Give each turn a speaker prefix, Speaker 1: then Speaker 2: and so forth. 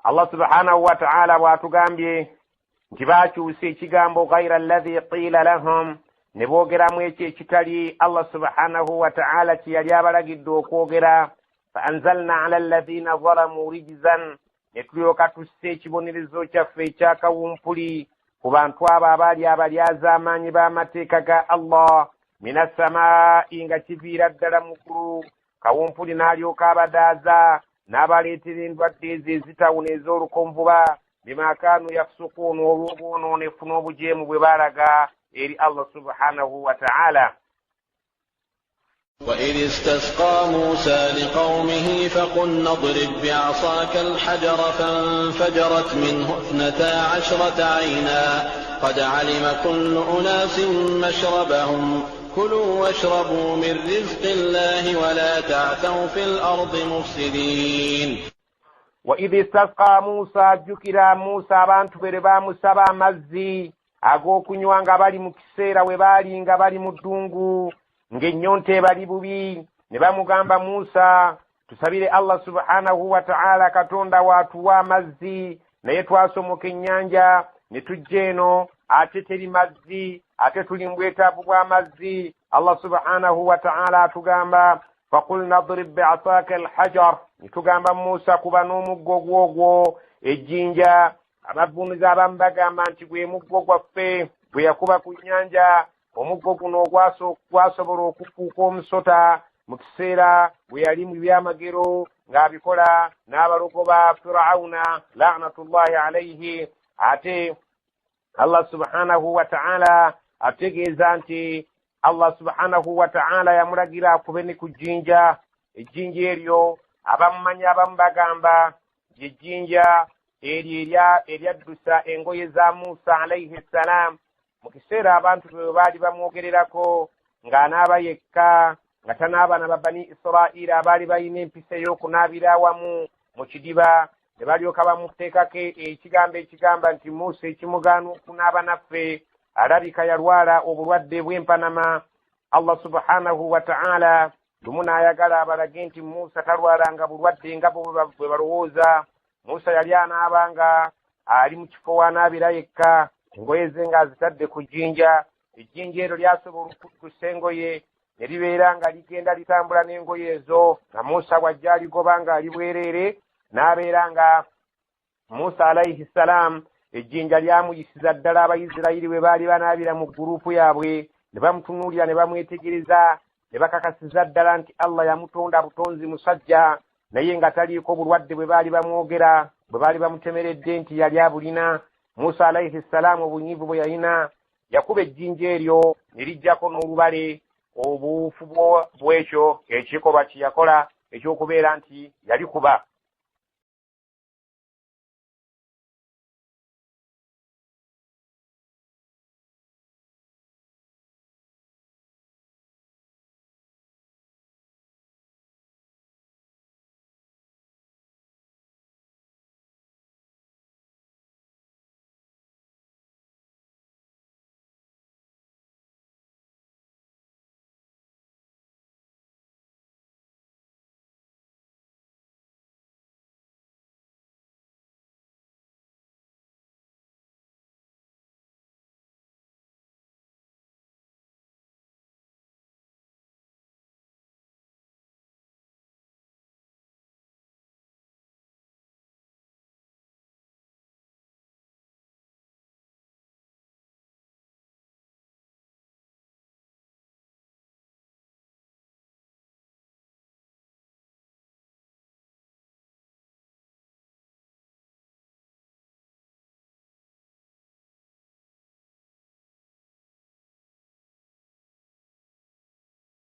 Speaker 1: Allah subhanahu wa ta'ala bw'atugambye nti baakyusa ekigambo ghayra alladhi qila lahum, ne boogeramu ekyo ekitali Allah subhanahu wa ta'ala kye yali abalagidde okwogera. Fa anzalna ala alladhina zalamu rijzan, ne tulyoka tussa ekibonerezo kyaffe ekyakawumpuli ku bantu abo abaali abalyaza amaanyi b'amateeka ga Allah, mina samaa'i nga kiviira ddala mu ggulu. Kawumpuli n'alyoka abadaaza n'abaleetera endwadde ezo ezitawuna ez'olukonvuba, bima kaanu yafusukuuna olw'obwonoonefu n'obujeemu bwe baalaga eri Allah subhanahu wa ta'ala.
Speaker 2: وإذ استسقى موسى لقومه فقلنا اضرب بعصاك الحجر فانفجرت منه 12 عينا قد علم كل أناس مشربهم كلوا واشربوا من رزق الله ولا تعثوا في الأرض مفسدين.
Speaker 1: وإذ استسقى موسى جكرا موسى abantu bere bamusaba amazzi ag'okunywa nga bali mu kiseera we baali nga bali mu ddungu ng'ennyonta bali bubi, ne bamugamba Musa tusabire Allah subhanahu wa ta'ala Katonda watuwa amazzi, naye twasomoka ennyanja ne tujja eno ate teri mazzi, ate tuli mu bwetaavu bw'amazzi. Allah subhanahu wa ta'ala atugamba faqulna idrib bi'asaka alhajar, nitugamba Musa kuba n'omuggo gwogwo ejjinja. Abavunuzi abamu bagamba nti gwe muggo gwaffe gwe yakuba ku nnyanja, omuggo guno gwasobola okufuuka omusota mu kiseera bwe yali mu byamagero ng'abikola n'abalogoba Firawuna la'natullahi alayhi. Ate Allah subhanahu wa ta'ala ategeeza nti Allah subhanahu wa ta'ala yamulagira akube ne ku jjinja. Ejjinja eryo abamumanyi abamu bagamba ejjinja eryo eryaddusa engoye za Musa alayhi salam mu kiseera abantu bwe baali bamwogererako ng'anaaba yekka, nga tanaabana ba Bani Israila abaali balina empisa ey'okunaabira awamu mu kidiba. Ne balyoka bamuteekako ekigambo ekigamba nti Musa ekimugaana okunaaba naffe alabika yalwala obulwadde bw'empanama. Allah subhanahu wa ta'ala lumu n'ayagala abalage nti Musa talwalanga bulwadde nga bwe balowooza. Musa yali anaabanga ali mu kifo w'anaabira yekka, engoye ze ng'azitadde ku jjinja. Ejjinja eryo lyasobola okuddusa engoye ne libeera nga ligenda litambula n'engoye ezo, nga Musa bw'ajja aligoba ng'ali bwereere. N'abeera nga Musa alayhi salam ejjinja lyamuyisiza ddala Abayisirayiri bwe baali banaabira mu gurupu yaabwe, ne bamutunuulira ne bamwetegereza, ne bakakasiza ddala nti Allah yamutonda butonzi musajja, naye nga taliiko bulwadde bwe baali bamwogera, bwe baali bamutemeredde nti yali abulina. Musa alayhi salam obunyiivu bwe yalina, yakuba ejjinja eryo ne lijjako n'olubale obuufu bw'ekyo ekikoba kye yakola eky'okubeera nti yalikuba.